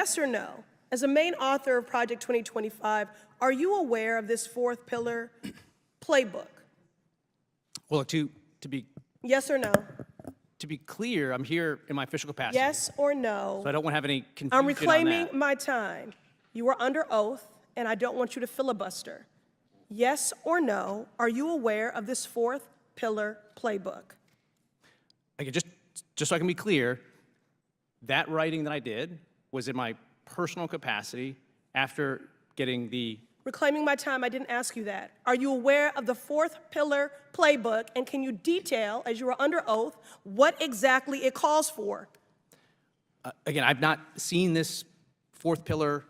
yes or no, as a main author of Project 2025, are you aware of this fourth pillar playbook? Well, to be Yes or no? to be clear, I'm here in my official capacity. Yes or no? So I don't want to have any confusion I'm on reclaiming that. my time. You are under oath, and I don't want you to filibuster. Yes or no, are you aware of this fourth pillar playbook? Okay, just so I can be clear, that writing that I did was in my personal capacity after getting the... Reclaiming my time, I didn't ask you that. Are you aware of the fourth pillar playbook, and can you detail, as you are under oath, what exactly it calls for? Again, I've not seen this fourth pillar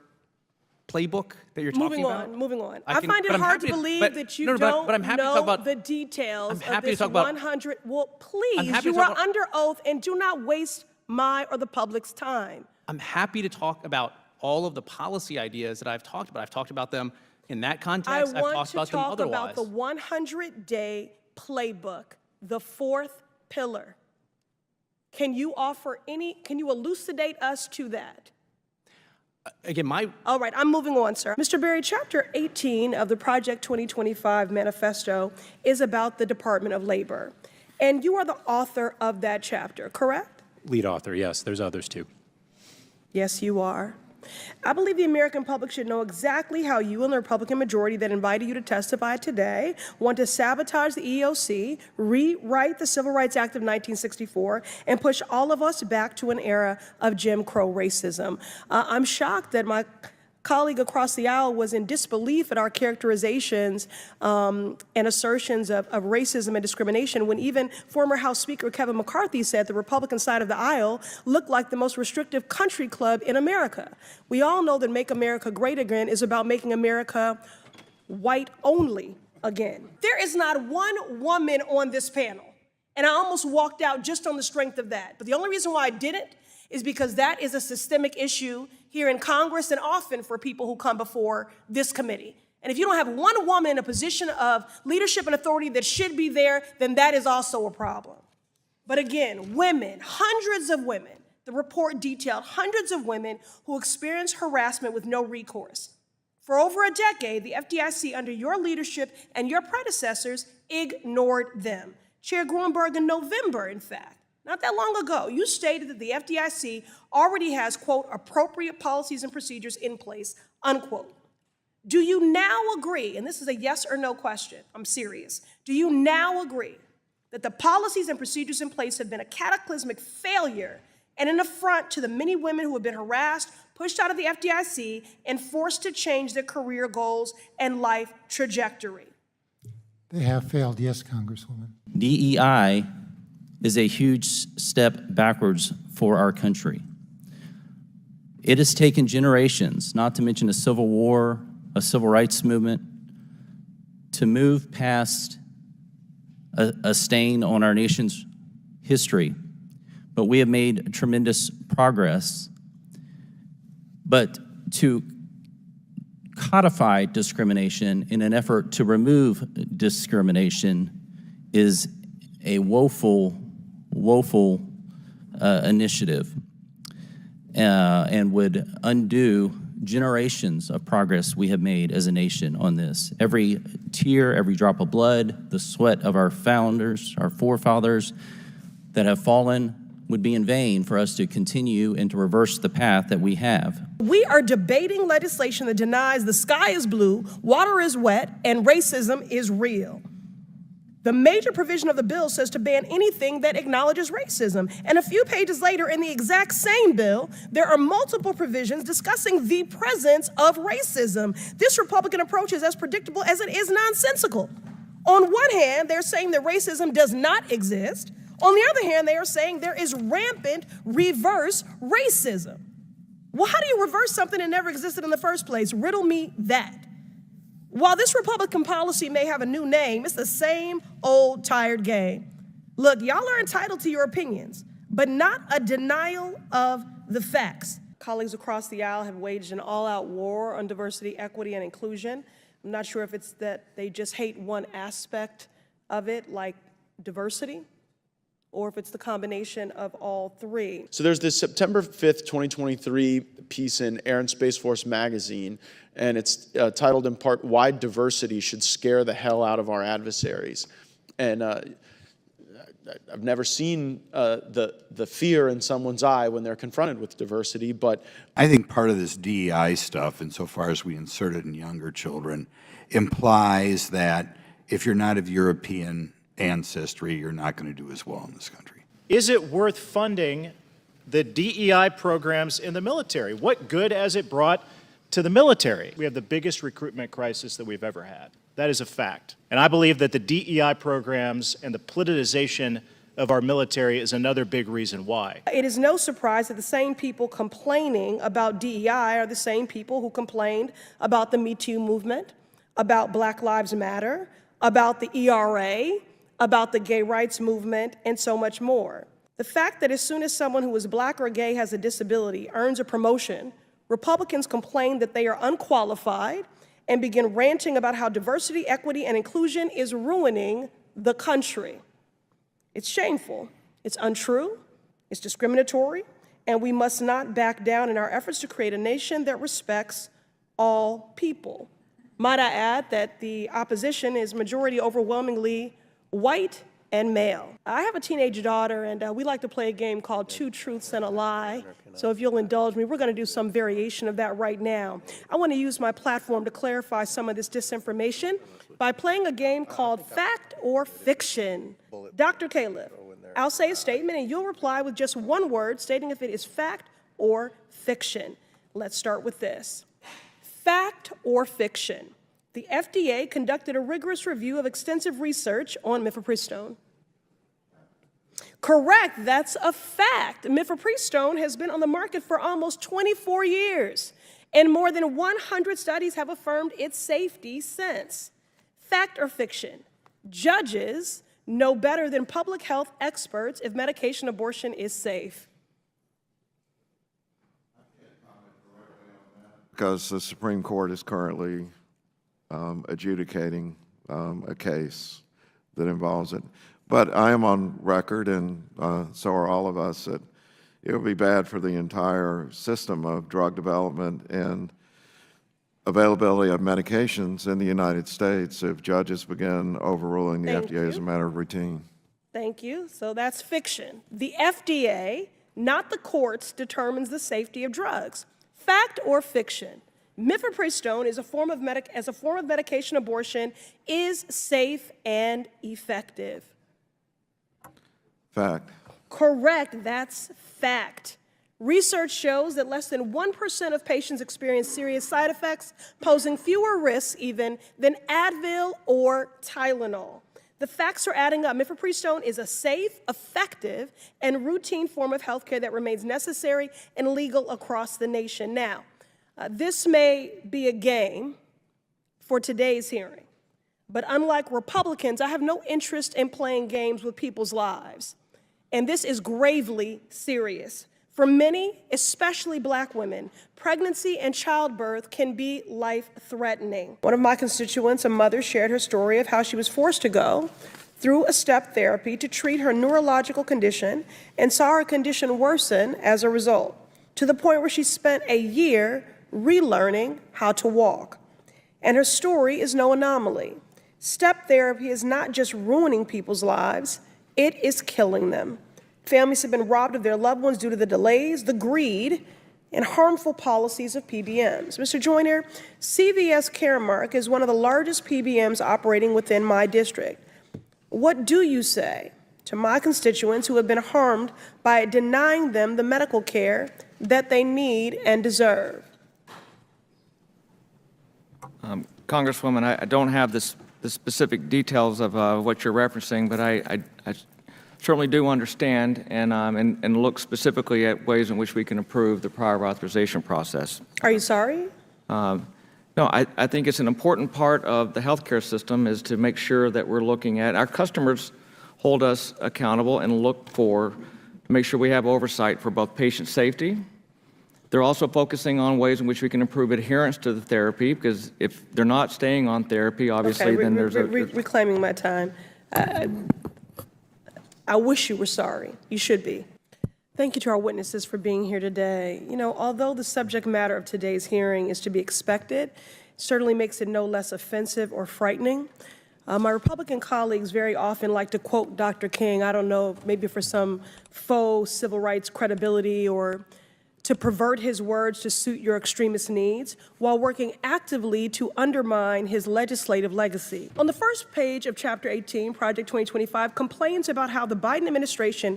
playbook that you're talking about. Moving on. I find it hard to believe that you don't know the details of this 100. Well, please, you are under oath, and do not waste my or the public's time. I'm happy to talk about all of the policy ideas that I've talked about. I've talked about them in that context. I've talked about them otherwise. I want to talk about the 100-day playbook, the fourth pillar. Can you elucidate us to that? Again, All right, I'm moving on, sir. Mr. Berry, Chapter 18 of the Project 2025 manifesto is about the Department of Labor, and you are the author of that chapter, correct? Lead author, yes. There's others too. Yes, you are. I believe the American public should know exactly how you and the Republican majority that invited you to testify today want to sabotage the EEOC, rewrite the Civil Rights Act of 1964, and push all of us back to an era of Jim Crow racism. I'm shocked that my colleague across the aisle was in disbelief at our characterizations and assertions of racism and discrimination when even former House Speaker Kevin McCarthy said the Republican side of the aisle looked like the most restrictive country club in America. We all know that Make America Great Again is about making America white only again. There is not one woman on this panel, and I almost walked out just on the strength of that. But the only reason why I didn't is because that is a systemic issue here in Congress and often for people who come before this committee. And if you don't have one woman in a position of leadership and authority that should be there, then that is also a problem. But again, women, hundreds of women, the report detailed hundreds of women who experienced harassment with no recourse. For over a decade, the FDIC, under your leadership and your predecessors, ignored them. Chair Gruenberg, in November, in fact, not that long ago, you stated that the FDIC already has, quote, appropriate policies and procedures in place, unquote. Do you now agree, and this is a yes or no question, I'm serious, do you now agree that the policies and procedures in place have been a cataclysmic failure and an affront to the many women who have been harassed, pushed out of the FDIC, and forced to change their career goals and life trajectory? They have failed, yes, Congresswoman. DEI is a huge step backwards for our country. It has taken generations, not to mention a civil war, a civil rights movement, to move past a stain on our nation's history. But we have made tremendous progress. But to codify discrimination in an effort to remove discrimination is a woeful initiative and would undo generations of progress we have made as a nation on this. Every tear, every drop of blood, the sweat of our founders, our forefathers that have fallen would be in vain for us to continue and to reverse the path that we have. We are debating legislation that denies the sky is blue, water is wet, and racism is real. The major provision of the bill says to ban anything that acknowledges racism. And a few pages later in the exact same bill, there are multiple provisions discussing the presence of racism. This Republican approach is as predictable as it is nonsensical. On one hand, they're saying that racism does not exist. On the other hand, they are saying there is rampant reverse racism. Well, how do you reverse something that never existed in the first place? Riddle me that. While this Republican policy may have a new name, it's the same old tired game. Look, y'all are entitled to your opinions, but not a denial of the facts. Colleagues across the aisle have waged an all-out war on diversity, equity, and inclusion. I'm not sure if it's that they just hate one aspect of it, like diversity, or if it's the combination of all three. So there's this September 5th, 2023 piece in Air and Space Force magazine, and it's titled in part, "Why Diversity Should Scare the Hell Out of Our Adversaries." And I've never seen the fear in someone's eye when they're confronted with diversity, but I think part of this DEI stuff, insofar as we insert it in younger children, implies that if you're not of European ancestry, you're not going to do as well in this country. Is it worth funding the DEI programs in the military? What good has it brought to the military? We have the biggest recruitment crisis that we've ever had. That is a fact. And I believe that the DEI programs and the politicization of our military is another big reason why. It is no surprise that the same people complaining about DEI are the same people who complained about the Me Too movement, about Black Lives Matter, about the ERA, about the gay rights movement, and so much more. The fact that as soon as someone who is Black or gay has a disability earns a promotion, Republicans complain that they are unqualified and begin ranting about how diversity, equity, and inclusion is ruining the country. It's shameful, it's untrue, it's discriminatory, and we must not back down in our efforts to create a nation that respects all people. Might I add that the opposition is majority overwhelmingly white and male. I have a teenage daughter, and we like to play a game called Two Truths and a Lie. So if you'll indulge me, we're going to do some variation of that right now. I want to use my platform to clarify some of this disinformation by playing a game called Fact or Fiction. Dr. Caleb, I'll say a statement, and you'll reply with just one word stating if it is fact or fiction. Let's start with this. Fact or fiction? The FDA conducted a rigorous review of extensive research on mifepristone. Correct, that's a fact. Mifepristone has been on the market for almost 24 years, and more than 100 studies have affirmed its safety since. Fact or fiction? Judges know better than public health experts if medication abortion is safe. Because the Supreme Court is currently adjudicating a case that involves it. But I am on record, and so are all of us, that it would be bad for the entire system of drug development and availability of medications in the United States if judges begin overruling the FDA as a matter of routine. Thank you. So that's fiction. The FDA, not the courts, determines the safety of drugs. Fact or fiction? Mifepristone as a form of medication abortion is safe and effective. Fact. Correct, that's fact. Research shows that less than 1% of patients experience serious side effects, posing fewer risks even than Advil or Tylenol. The facts are adding up. Mifepristone is a safe, effective, and routine form of health care that remains necessary and legal across the nation. Now, this may be a game for today's hearing, but unlike Republicans, I have no interest in playing games with people's lives. And this is gravely serious. For many, especially Black women, pregnancy and childbirth can be life-threatening. One of my constituents, a mother, shared her story of how she was forced to go through a step therapy to treat her neurological condition and saw her condition worsen as a result, to the point where she spent a year relearning how to walk. And her story is no anomaly. Step therapy is not just ruining people's lives, it is killing them. Families have been robbed of their loved ones due to the delays, the greed, and harmful policies of PBMs. Mr. Joyner, CVS Caremark is one of the largest PBMs operating within my district. What do you say to my constituents who have been harmed by denying them the medical care that they need and deserve? Congresswoman, I don't have the specific details of what you're referencing, but I certainly do understand and look specifically at ways in which we can improve the prior authorization process. Are you sorry? No, I think it's an important part of the healthcare system is to make sure that we're looking at our customers hold us accountable and look to make sure we have oversight for both patient safety. They're also focusing on ways in which we can improve adherence to the therapy, because if they're not staying on therapy, obviously, then there's reclaiming my time. I wish you were sorry. You should be. Thank you to our witnesses for being here today. You know, although the subject matter of today's hearing is to be expected, it certainly makes it no less offensive or frightening. My Republican colleagues very often like to quote Dr. King, I don't know, maybe for some faux civil rights credibility or to pervert his words to suit your extremist needs, while working actively to undermine his legislative legacy. On the first page of Chapter 18, Project 2025 complains about how the Biden administration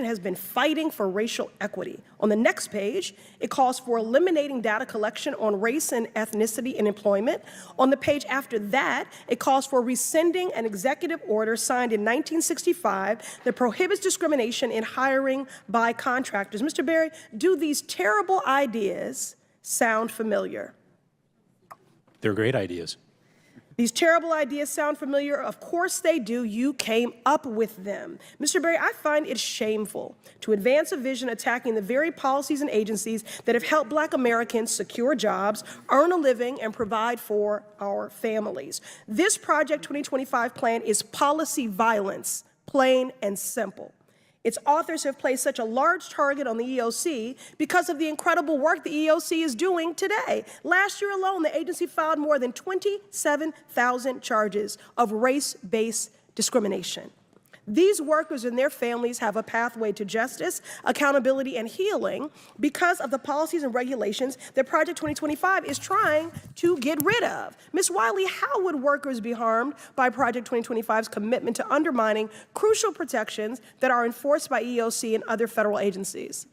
has been fighting for racial equity. On the next page, it calls for eliminating data collection on race and ethnicity in employment. On the page after that, it calls for rescinding an executive order signed in 1965 that prohibits discrimination in hiring by contractors. Mr. Berry, do these terrible ideas sound familiar? They're great ideas. These terrible ideas sound familiar? Of course they do. You came up with them. Mr. Berry, I find it shameful to advance a vision attacking the very policies and agencies that have helped Black Americans secure jobs, earn a living, and provide for our families. This Project 2025 plan is policy violence, plain and simple. Its authors have placed such a large target on the EOC because of the incredible work the EOC is doing today. Last year alone, the agency filed more than 27,000 charges of race-based discrimination. These workers and their families have a pathway to justice, accountability, and healing because of the policies and regulations that Project 2025 is trying to get rid of. Ms. Wiley, how would workers be harmed by Project 2025's commitment to undermining crucial protections that are enforced by EOC and other federal agencies?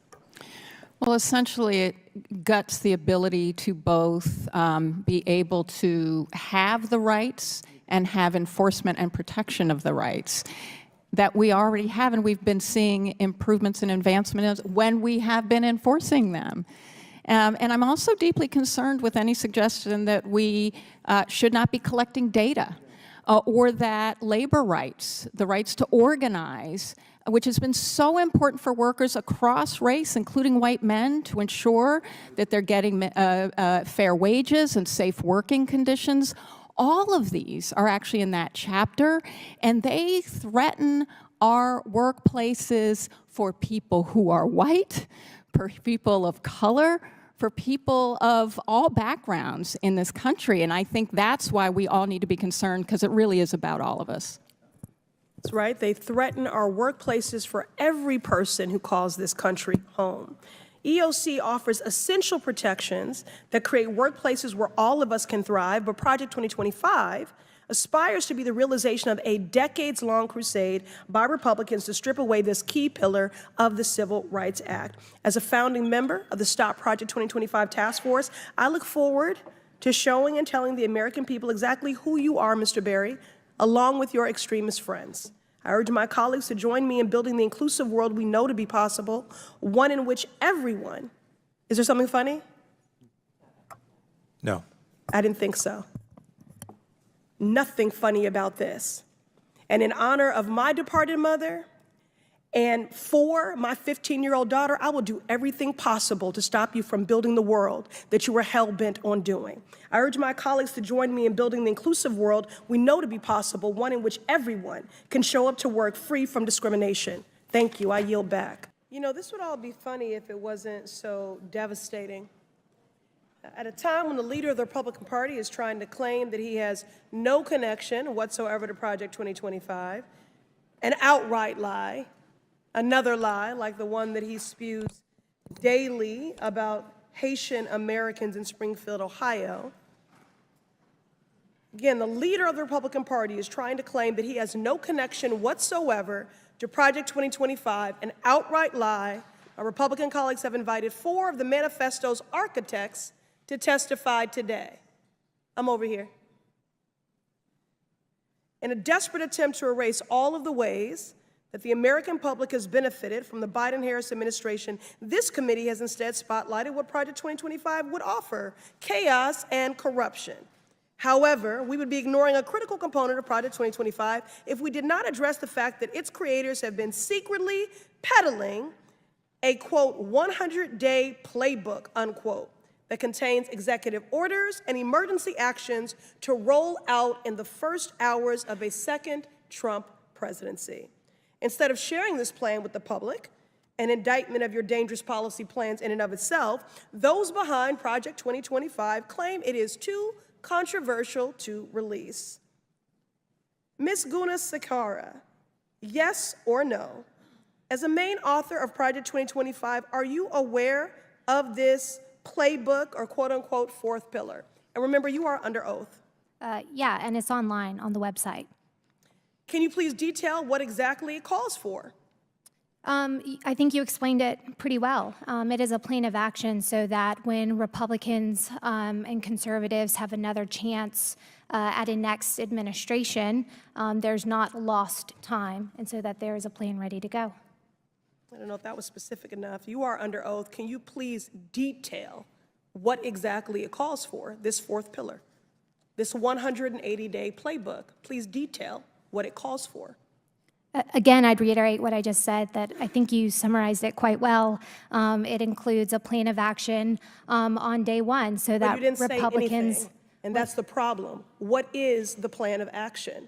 Well, essentially, it guts the ability to both be able to have the rights and have enforcement and protection of the rights that we already have, and we've been seeing improvements and advancements when we have been enforcing them. And I'm also deeply concerned with any suggestion that we should not be collecting data or that labor rights, the rights to organize, which has been so important for workers across race, including white men, to ensure that they're getting fair wages and safe working conditions. All of these are actually in that chapter, and they threaten our workplaces for people who are white, for people of color, for people of all backgrounds in this country. And I think that's why we all need to be concerned, because it really is about all of us. That's right. They threaten our workplaces for every person who calls this country home. EOC offers essential protections that create workplaces where all of us can thrive, but Project 2025 aspires to be the realization of a decades-long crusade by Republicans to strip away this key pillar of the Civil Rights Act. As a founding member of the Stop Project 2025 Task Force, I look forward to showing and telling the American people exactly who you are, Mr. Berry, along with your extremist friends. I urge my colleagues to join me in building the inclusive world we know to be possible, one in which everyone, is there something funny? No. I didn't think so. Nothing funny about this. And in honor of my departed mother and for my 15-year-old daughter, I will do everything possible to stop you from building the world that you were hell-bent on doing. I urge my colleagues to join me in building the inclusive world we know to be possible, one in which everyone can show up to work free from discrimination. Thank you. I yield back. You know, this would all be funny if it wasn't so devastating. At a time when the leader of the Republican Party is trying to claim that he has no connection whatsoever to Project 2025, an outright lie, another lie like the one that he spews daily about Haitian Americans in Springfield, Ohio. Again, the leader of the Republican Party is trying to claim that he has no connection whatsoever to Project 2025, an outright lie. Our Republican colleagues have invited 4 of the manifesto's architects to testify today. I'm over here. In a desperate attempt to erase all of the ways that the American public has benefited from the Biden-Harris administration, this committee has instead spotlighted what Project 2025 would offer: chaos and corruption. However, we would be ignoring a critical component of Project 2025 if we did not address the fact that its creators have been secretly peddling a, quote, 100-day playbook, unquote, that contains executive orders and emergency actions to roll out in the first hours of a second Trump presidency. Instead of sharing this plan with the public, an indictment of your dangerous policy plans in and of itself, those behind Project 2025 claim it is too controversial to release. Ms. Guna Sakara, yes or no? As a main author of Project 2025, are you aware of this playbook or quote-unquote fourth pillar? And remember, you are under oath. Yeah, and it's online on the website. Can you please detail what exactly it calls for? I think you explained it pretty well. It is a plan of action so that when Republicans and conservatives have another chance at a next administration, there's not lost time, and so that there is a plan ready to go. I don't know if that was specific enough. You are under oath. Can you please detail what exactly it calls for, this fourth pillar, this 180-day playbook? Please detail what it calls for. Again, I'd reiterate what I just said, that I think you summarized it quite well. It includes a plan of action on day one so that But you didn't Republicans... say anything, and that's the problem. What is the plan of action?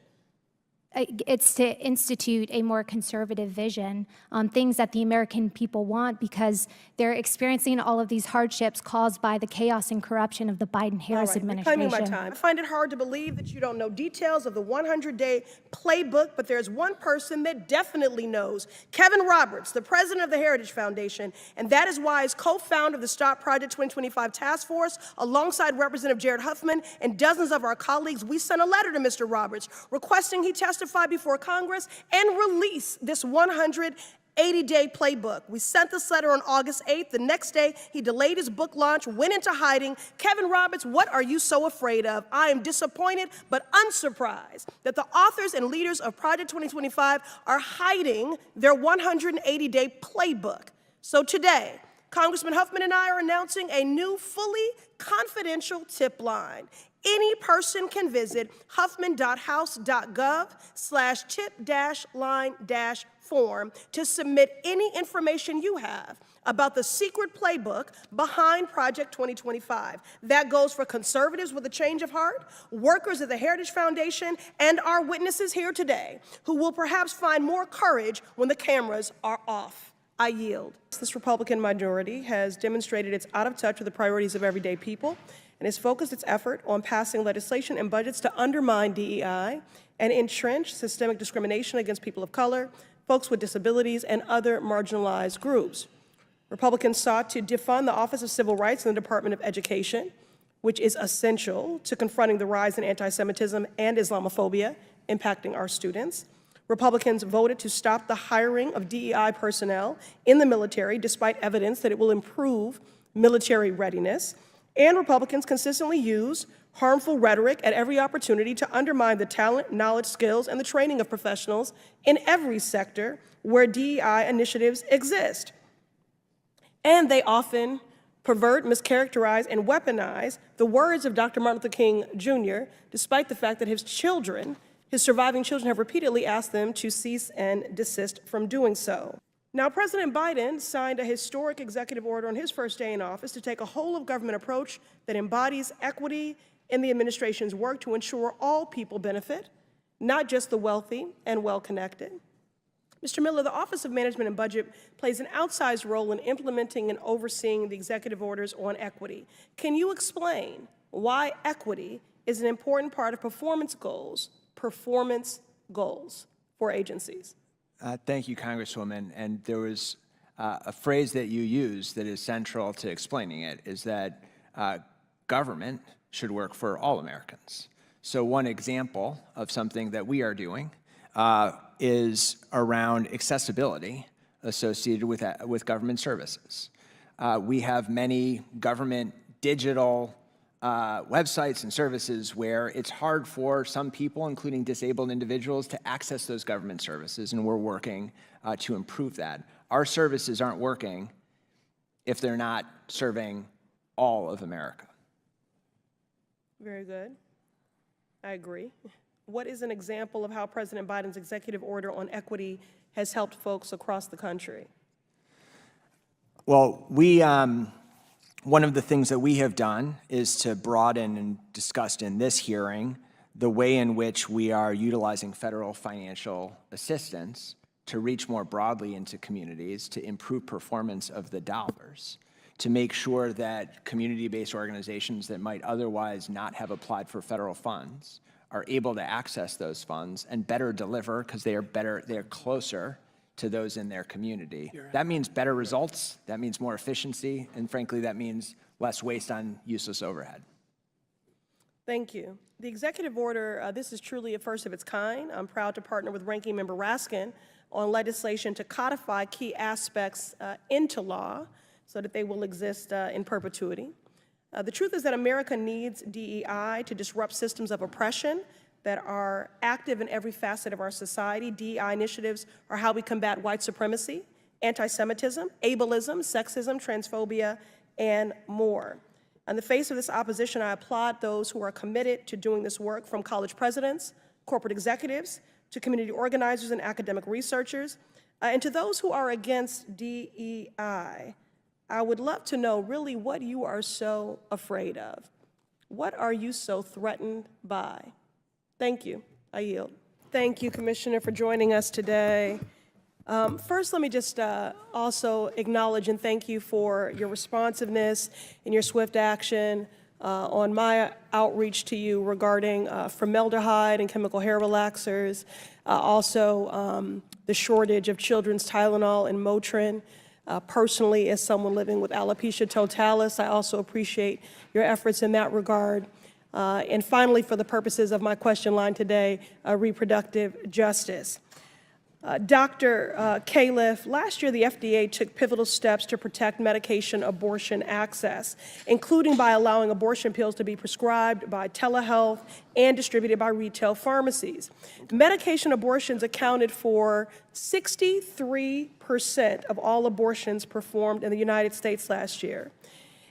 It's to institute a more conservative vision on things that the American people want because they're experiencing all of these hardships caused by the chaos and corruption of the Biden-Harris administration. Reclaiming my time. I find it hard to believe that you don't know details of the 100-day playbook, but there's one person that definitely knows, Kevin Roberts, the president of the Heritage Foundation, and that is why as co-founder of the Stop Project 2025 Task Force, alongside Representative Jared Huffman and dozens of our colleagues, we sent a letter to Mr. Roberts requesting he testify before Congress and release this 180-day playbook. We sent this letter on August 8th. The next day, he delayed his book launch, went into hiding. Kevin Roberts, what are you so afraid of? I am disappointed but unsurprised that the authors and leaders of Project 2025 are hiding their 180-day playbook. So today, Congressman Huffman and I are announcing a new, fully confidential tip line. Any person can visit huffman.house.gov/tip-line-form to submit any information you have about the secret playbook behind Project 2025. That goes for conservatives with a change of heart, workers at the Heritage Foundation, and our witnesses here today, who will perhaps find more courage when the cameras are off. I yield. This Republican majority has demonstrated it's out of touch with the priorities of everyday people and has focused its effort on passing legislation and budgets to undermine DEI and entrench systemic discrimination against people of color, folks with disabilities, and other marginalized groups. Republicans sought to defund the Office of Civil Rights in the Department of Education, which is essential to confronting the rise in anti-Semitism and Islamophobia impacting our students. Republicans voted to stop the hiring of DEI personnel in the military, despite evidence that it will improve military readiness. And Republicans consistently use harmful rhetoric at every opportunity to undermine the talent, knowledge, skills, and the training of professionals in every sector where DEI initiatives exist. And they often pervert, mischaracterize, and weaponize the words of Dr. Martin Luther King Jr., despite the fact that his surviving children have repeatedly asked them to cease and desist from doing so. Now, President Biden signed a historic executive order on his first day in office to take a whole-of-government approach that embodies equity in the administration's work to ensure all people benefit, not just the wealthy and well-connected. Mr. Miller, the Office of Management and Budget plays an outsized role in implementing and overseeing the executive orders on equity. Can you explain why equity is an important part of performance goals for agencies? Thank you, Congresswoman. And there was a phrase that you used that is central to explaining it, is that government should work for all Americans. So one example of something that we are doing is around accessibility associated with government services. We have many government digital websites and services where it's hard for some people, including disabled individuals, to access those government services, and we're working to improve that. Our services aren't working if they're not serving all of America. Very good. I agree. What is an example of how President Biden's executive order on equity has helped folks across the country? Well, one of the things that we have done is to broaden and discussed in this hearing the way in which we are utilizing federal financial assistance to reach more broadly into communities, to improve performance of the dollars, to make sure that community-based organizations that might otherwise not have applied for federal funds are able to access those funds and better deliver because they are closer to those in their community. That means better results, that means more efficiency, and frankly, that means less waste on useless overhead. Thank you. The executive order, this is truly a first of its kind. I'm proud to partner with Ranking Member Raskin on legislation to codify key aspects into law so that they will exist in perpetuity. The truth is that America needs DEI to disrupt systems of oppression that are active in every facet of our society. DEI initiatives are how we combat white supremacy, anti-Semitism, ableism, sexism, transphobia, and more. In the face of this opposition, I applaud those who are committed to doing this work, from college presidents, corporate executives, to community organizers and academic researchers, and to those who are against DEI. I would love to know really what you are so afraid of. What are you so threatened by? Thank you. I yield. Thank you, Commissioner, for joining us today. First, let me just also acknowledge and thank you for your responsiveness and your swift action on my outreach to you regarding formaldehyde and chemical hair relaxers, also the shortage of children's Tylenol and Motrin. Personally, as someone living with alopecia totalis, I also appreciate your efforts in that regard. And finally, for the purposes of my question line today, reproductive justice. Dr. Califf, last year the FDA took pivotal steps to protect medication abortion access, including by allowing abortion pills to be prescribed by telehealth and distributed by retail pharmacies. Medication abortions accounted for 63% of all abortions performed in the United States last year.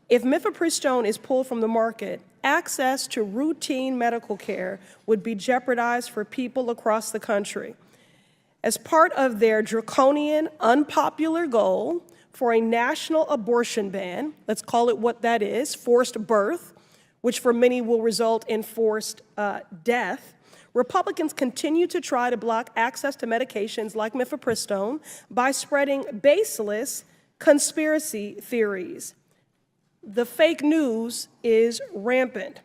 If mifepristone is pulled from the market, access to routine medical care would be jeopardized for people across the country. As part of their draconian, unpopular goal for a national abortion ban, let's call it what that is, forced birth, which for many will result in forced death, Republicans continue to try to block access to medications like mifepristone by spreading baseless conspiracy theories. The fake news is rampant.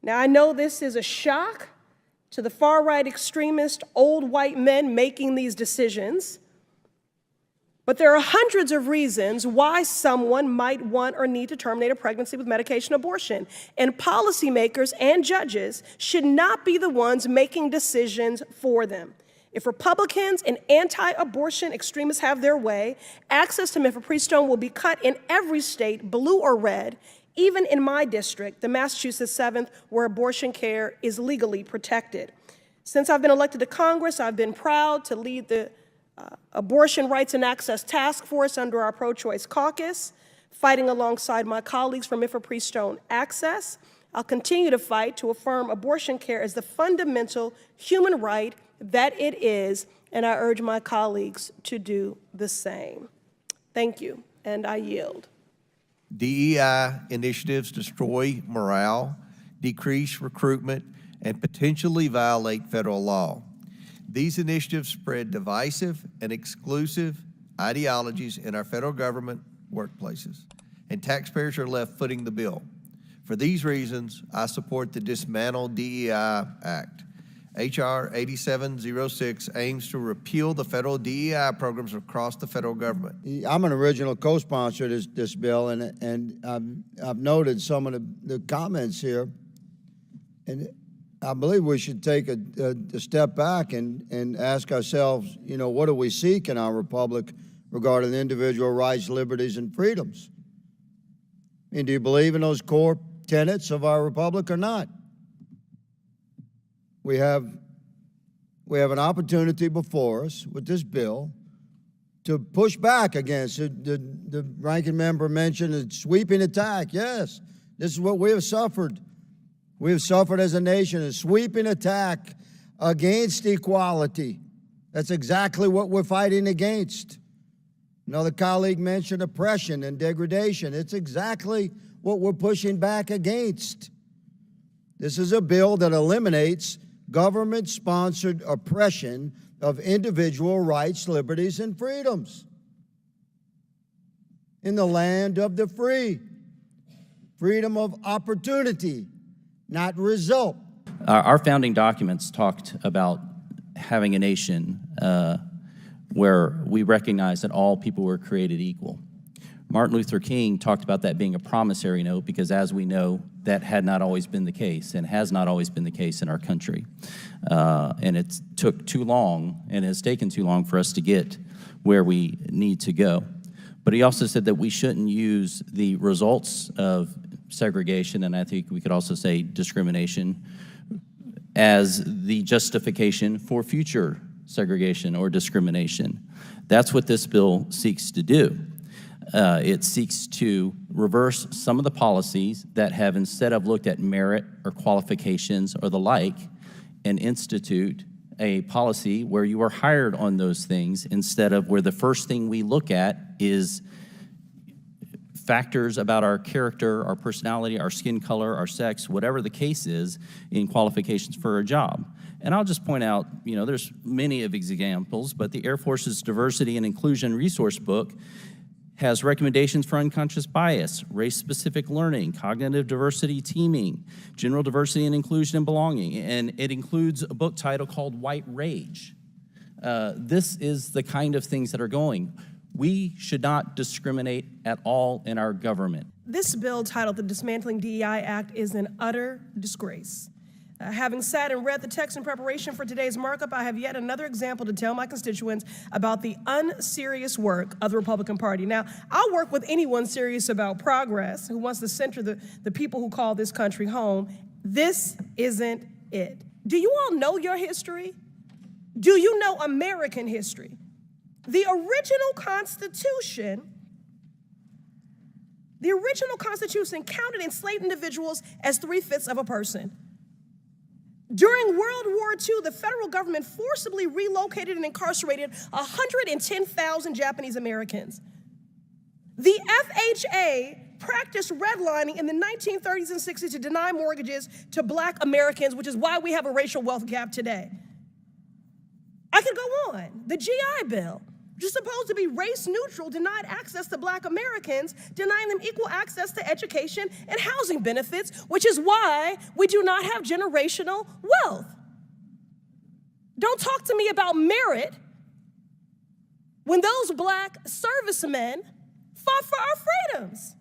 Now, I know this is a shock to the far-right extremist old white men making these decisions, but there are hundreds of reasons why someone might want or need to terminate a pregnancy with medication abortion, and policymakers and judges should not be the ones making decisions for them. If Republicans and anti-abortion extremists have their way, access to mifepristone will be cut in every state, blue or red, even in my district, the Massachusetts 7th, where abortion care is legally protected. Since I've been elected to Congress, I've been proud to lead the Abortion Rights and Access Task Force under our pro-choice caucus, fighting alongside my colleagues for mifepristone access. I'll continue to fight to affirm abortion care as the fundamental human right that it is, and I urge my colleagues to do the same. Thank you, and I yield. DEI initiatives destroy morale, decrease recruitment, and potentially violate federal law. These initiatives spread divisive and exclusive ideologies in our federal government workplaces, and taxpayers are left footing the bill. For these reasons, I support the Dismantle DEI Act. H.R. 8706 aims to repeal the federal DEI programs across the federal government. I'm an original co-sponsor of this bill, and I've noted some of the comments here, and I believe we should take a step back and ask ourselves, you know, what do we seek in our republic regarding individual rights, liberties, and freedoms? I mean, do you believe in those core tenets of our republic or not? We have an opportunity before us with this bill to push back against it. The ranking member mentioned a sweeping attack. Yes, this is what we have suffered. We have suffered as a nation, a sweeping attack against equality. That's exactly what we're fighting against. Another colleague mentioned oppression and degradation. It's exactly what we're pushing back against. This is a bill that eliminates government-sponsored oppression of individual rights, liberties, and freedoms in the land of the free. Freedom of opportunity, not result. Our founding documents talked about having a nation where we recognize that all people were created equal. Martin Luther King talked about that being a promissory note because, as we know, that had not always been the case and has not always been the case in our country. And it took too long and has taken too long for us to get where we need to go. But he also said that we shouldn't use the results of segregation, and I think we could also say discrimination, as the justification for future segregation or discrimination. That's what this bill seeks to do. It seeks to reverse some of the policies that have, instead of looked at merit or qualifications or the like, and institute a policy where you are hired on those things instead of where the first thing we look at is factors about our character, our personality, our skin color, our sex, whatever the case is in qualifications for a job. And I'll just point out, you know, there's many of these examples, but the Air Force's Diversity and Inclusion Resource Book has recommendations for unconscious bias, race-specific learning, cognitive diversity teaming, general diversity and inclusion and belonging, and it includes a book title called White Rage. This is the kind of things that are going. We should not discriminate at all in our government. This bill, titled the Dismantling DEI Act, is an utter disgrace. Having sat and read the text in preparation for today's markup, I have yet another example to tell my constituents about the unserious work of the Republican Party. Now, I'll work with anyone serious about progress who wants to center the people who call this country home. This isn't it. Do you all know your history? Do you know American history? The original Constitution counted enslaved individuals as 3/5 of a person. During World War II, the federal government forcibly relocated and incarcerated 110,000 Japanese Americans. The FHA practiced redlining in the 1930s and 60s to deny mortgages to Black Americans, which is why we have a racial wealth gap today. I could go on. The GI Bill, which is supposed to be race neutral, denied access to Black Americans, denying them equal access to education and housing benefits, which is why we do not have generational wealth. Don't talk to me about merit when those Black servicemen fought for our freedoms.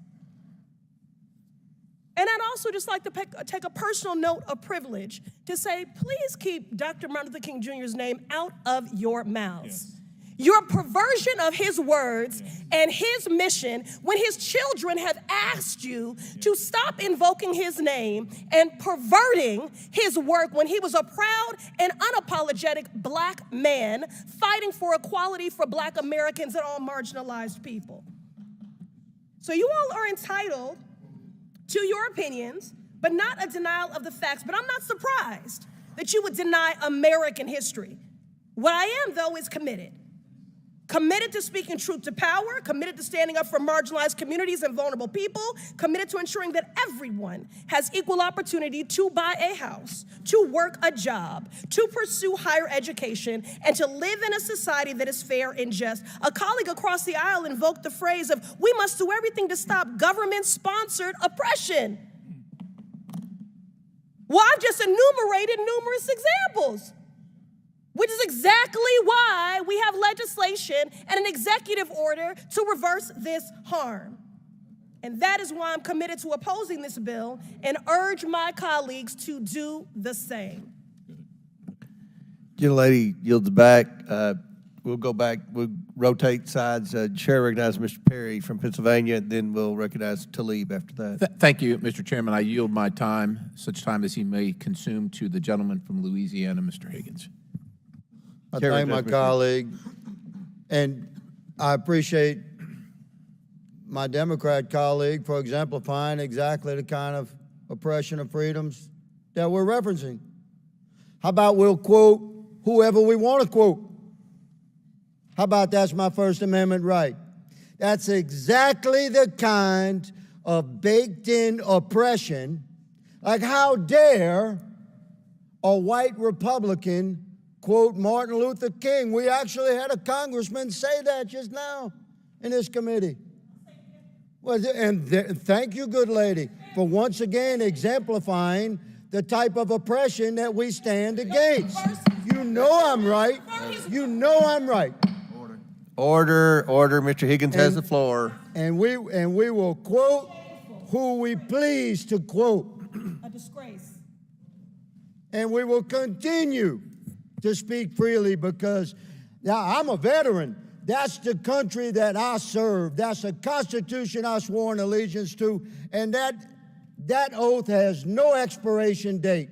And I'd also just like to take a personal note of privilege to say, please keep Dr. Martin Luther King Jr.'s name out of your mouths. Yes. Your perversion of his words and his mission when his children have asked you to stop invoking his name and perverting his work when he was a proud and unapologetic Black man fighting for equality for Black Americans and all marginalized people. So you all are entitled to your opinions, but not a denial of the facts. But I'm not surprised that you would deny American history. What I am, though, is committed. Committed to speaking truth to power, committed to standing up for marginalized communities and vulnerable people, committed to ensuring that everyone has equal opportunity to buy a house, to work a job, to pursue higher education, and to live in a society that is fair and just. A colleague across the aisle invoked the phrase of, we must do everything to stop government-sponsored oppression. Well, I've just enumerated numerous examples, which is exactly why we have legislation and an executive order to reverse this harm. And that is why I'm committed to opposing this bill and urge my colleagues to do the same. Gentlelady yields back. We'll go back. We'll rotate sides. Chair recognizes Mr. Perry from Pennsylvania, then we'll recognize Tlaib after that. Thank you, Mr. Chairman. I yield my time, such time as he may consume, to the gentleman from Louisiana, Mr. Higgins. I thank my colleague, and I appreciate my Democrat colleague for exemplifying exactly the kind of oppression of freedoms that we're referencing. How about we'll quote whoever we want to quote? How about that's my First Amendment right? That's exactly the kind of baked-in oppression Like, how dare a white Republican quote Martin Luther King? We actually had a congressman say that just now in this committee. Well, thank you, good lady, for once again exemplifying the type of oppression that we stand against. You know I'm right. You know I'm right. Order, order. Mr. Higgins has the floor. And we will quote who we please to quote. A disgrace. And we will continue to speak freely because now I'm a veteran. That's the country that I serve. That's the Constitution I swore an allegiance to. And that oath has no expiration date.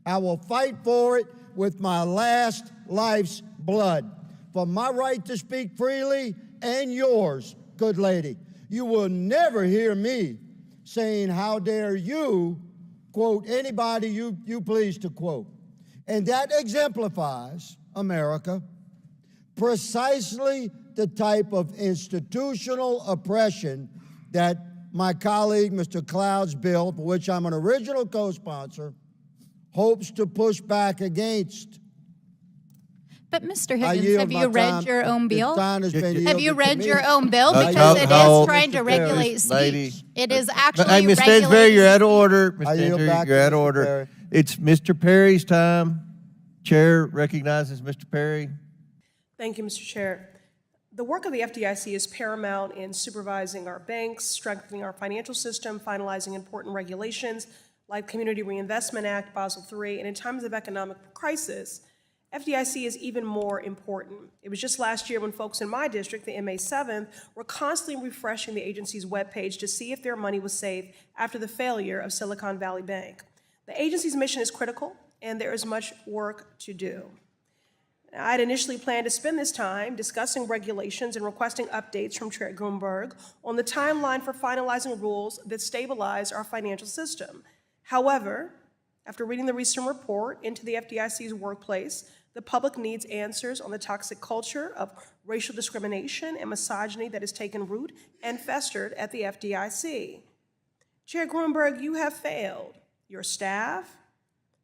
I will fight for it with my last life's blood. For my right to speak freely and yours, good lady. You will never hear me saying, how dare you quote anybody you please to quote. And that exemplifies, America, precisely the type of institutional oppression that my colleague, Mr. Cloud's bill, for which I'm an original co-sponsor, hopes to push back against. But Mr. Higgins, have you read your own bill? Have you read your own own bill? Because it is trying to regulate speech. It is actually Hey, Ms. Stansberry, you're out of order. Ms. I yield Stansberry, back you're to out of Mr. order. Perry. It's Mr. Perry's time. Chair recognizes Mr. Perry. Thank you, Mr. Chair. The work of the FDIC is paramount in supervising our banks, strengthening our financial system, finalizing important regulations like Community Reinvestment Act, Basel III, and in times of economic crisis, FDIC is even more important. It was just last year when folks in my district, the MA 7th, were constantly refreshing the agency's webpage to see if their money was safe after the failure of Silicon Valley Bank. The agency's mission is critical, and there is much work to do. I had initially planned to spend this time discussing regulations and requesting updates from Chair Grunberg on the timeline for finalizing rules that stabilize our financial system. However, after reading the recent report into the FDIC's workplace, the public needs answers on the toxic culture of racial discrimination and misogyny that has taken root and festered at the FDIC. Chair Grunberg, you have failed your staff,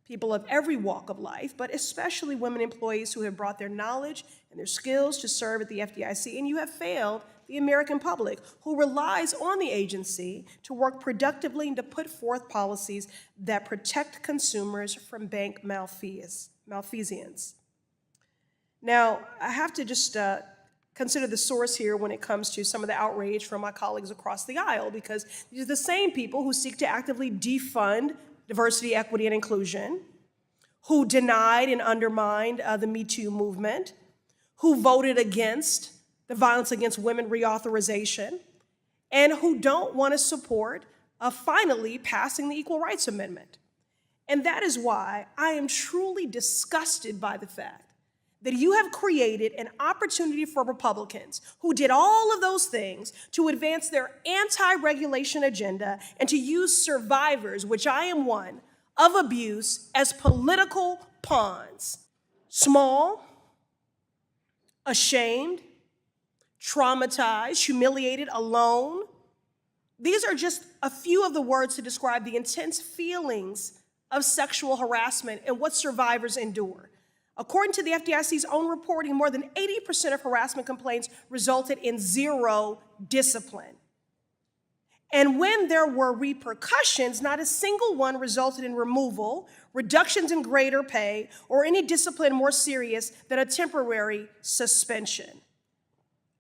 people of every walk of life, but especially women employees who have brought their knowledge and their skills to serve at the FDIC, and you have failed the American public who relies on the agency to work productively and to put forth policies that protect consumers from bank malfeasance. Now, I have to just consider the source here when it comes to some of the outrage from my colleagues across the aisle, because these are the same people who seek to actively defund diversity, equity, and inclusion, who denied and undermined the Me Too movement, who voted against the Violence Against Women reauthorization, and who don't want to support finally passing the Equal Rights Amendment. And that is why I am truly disgusted by the fact that you have created an opportunity for Republicans who did all of those things to advance their anti-regulation agenda and to use survivors, which I am one, of abuse as political pawns. Small, ashamed, traumatized, humiliated, alone. These are just a few of the words to describe the intense feelings of sexual harassment and what survivors endure. According to the FDIC's own reporting, more than 80% of harassment complaints resulted in zero discipline. And when there were repercussions, not a single one resulted in removal, reductions in grade or pay, or any discipline more serious than a temporary suspension.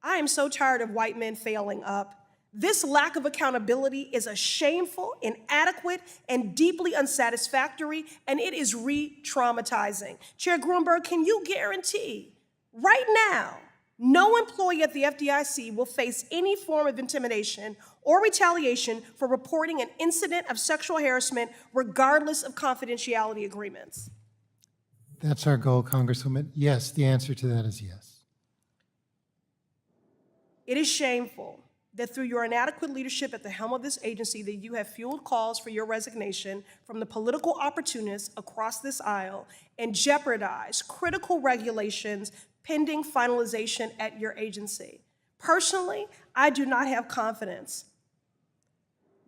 I am so tired of white men failing up. This lack of accountability is a shameful, inadequate, and deeply unsatisfactory, and it is re-traumatizing. Chair Grunberg, can you guarantee right now no employee at the FDIC will face any form of intimidation or retaliation for reporting an incident of sexual harassment regardless of confidentiality agreements? That's our goal, Congresswoman. Yes, the answer to that is yes. It is shameful that through your inadequate leadership at the helm of this agency that you have fueled calls for your resignation from the political opportunists across this aisle and jeopardized critical regulations pending finalization at your agency. Personally, I do not have confidence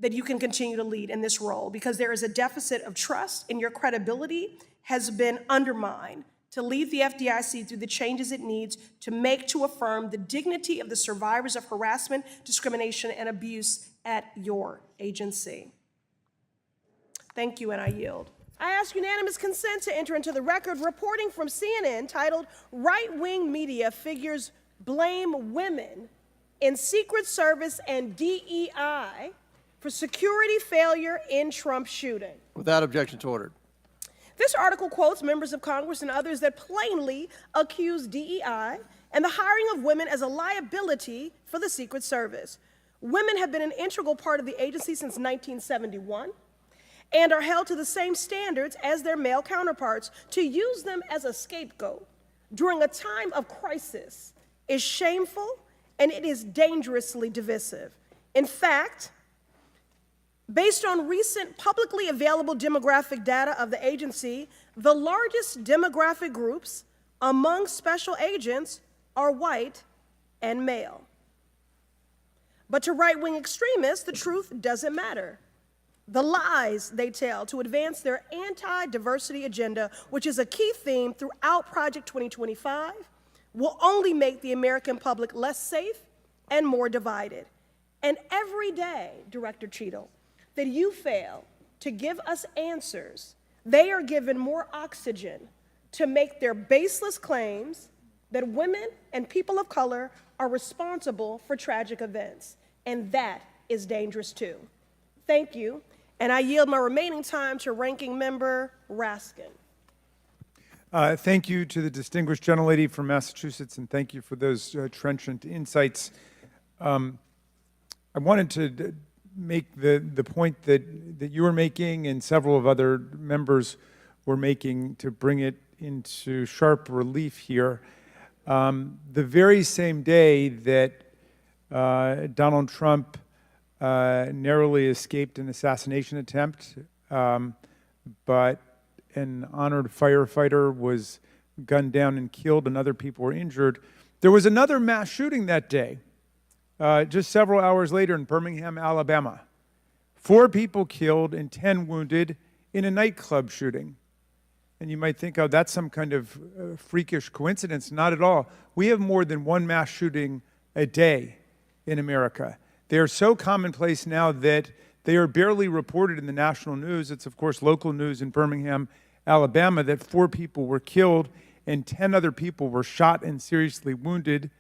that you can continue to lead in this role, because there is a deficit of trust and your credibility has been undermined to lead the FDIC through the changes it needs to affirm the dignity of the survivors of harassment, discrimination, and abuse at your agency. Thank you, and I yield. I ask unanimous consent to enter into the record reporting from CNN titled "Right-Wing Media Figures Blame Women in Secret Service and DEI for Security Failure in Trump Shooting." Without objection to order. This article quotes members of Congress and others that plainly accuse DEI and the hiring of women as a liability for the Secret Service. Women have been an integral part of the agency since 1971 and are held to the same standards as their male counterparts. To use them as a scapegoat during a time of crisis is shameful and it is dangerously divisive. In fact, based on recent publicly available demographic data of the agency, the largest demographic groups among special agents are white and male. But to right-wing extremists, the truth doesn't matter. The lies they tell to advance their anti-diversity agenda, which is a key theme throughout Project 2025, will only make the American public less safe and more divided. And every day, Director Cheadle, that you fail to give us answers, they are given more oxygen to make their baseless claims that women and people of color are responsible for tragic events. And that is dangerous too. Thank you. And I yield my remaining time to Ranking Member Raskin. Thank you to the distinguished gentlelady from Massachusetts, and thank you for those trenchant insights. I wanted to make the point that you were making and several of other members were making to bring it into sharp relief here. The very same day that Donald Trump narrowly escaped an assassination attempt, but an honored firefighter was gunned down and killed and other people were injured, there was another mass shooting that day, just several hours later in Birmingham, Alabama. 4 people killed and 10 wounded in a nightclub shooting. And you might think, oh, that's some kind of freakish coincidence. Not at all. We have more than one mass shooting a day in America. They are so commonplace now that they are barely reported in the national news. It's, of course, local news in Birmingham, Alabama, that 4 people were killed and 10 other people were shot and seriously wounded,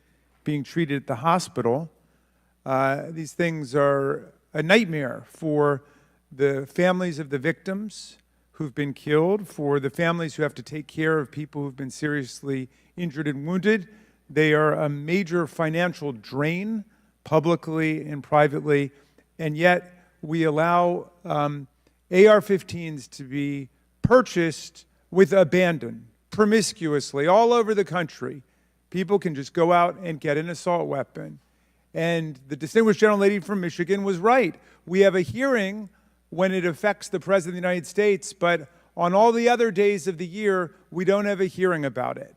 being treated at the hospital. These things are a nightmare for the families of the victims who've been killed, for the families who have to take care of people who've been seriously injured and wounded. They are a major financial drain, publicly and privately, and yet we allow AR-15s to be purchased with abandon, promiscuously, all over the country. People can just go out and get an assault weapon. And the distinguished gentlelady from Michigan was right. We have a hearing when it affects the President of the United States, but on all the other days of the year, we don't have a hearing about it.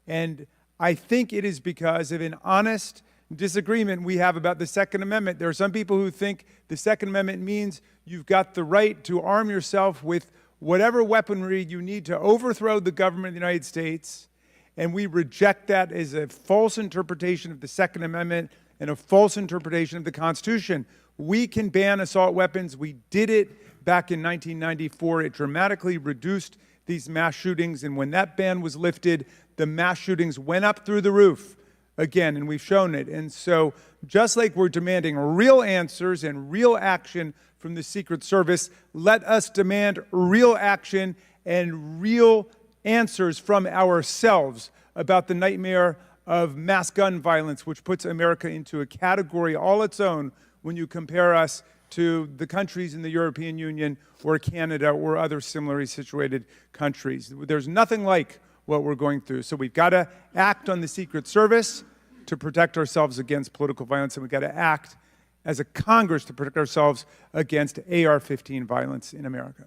And I think it is because of an honest disagreement we have about the Second Amendment. There are some people who think the Second Amendment means you've got the right to arm yourself with whatever weaponry you need to overthrow the government of the United States, and we reject that as a false interpretation of the Second Amendment and a false interpretation of the Constitution. We can ban assault weapons. We did it back in 1994. It dramatically reduced these mass shootings, and when that ban was lifted, the mass shootings went up through the roof again, and we've shown it. And so just like we're demanding real answers and real action from the Secret Service, let us demand real action and real answers from ourselves about the nightmare of mass gun violence, which puts America into a category all its own when you compare us to the countries in the European Union or Canada or other similarly situated countries. There's nothing like what we're going through. So we've got to act on the Secret Service to protect ourselves against political violence, and we've got to act as a Congress to protect ourselves against AR-15 violence in America.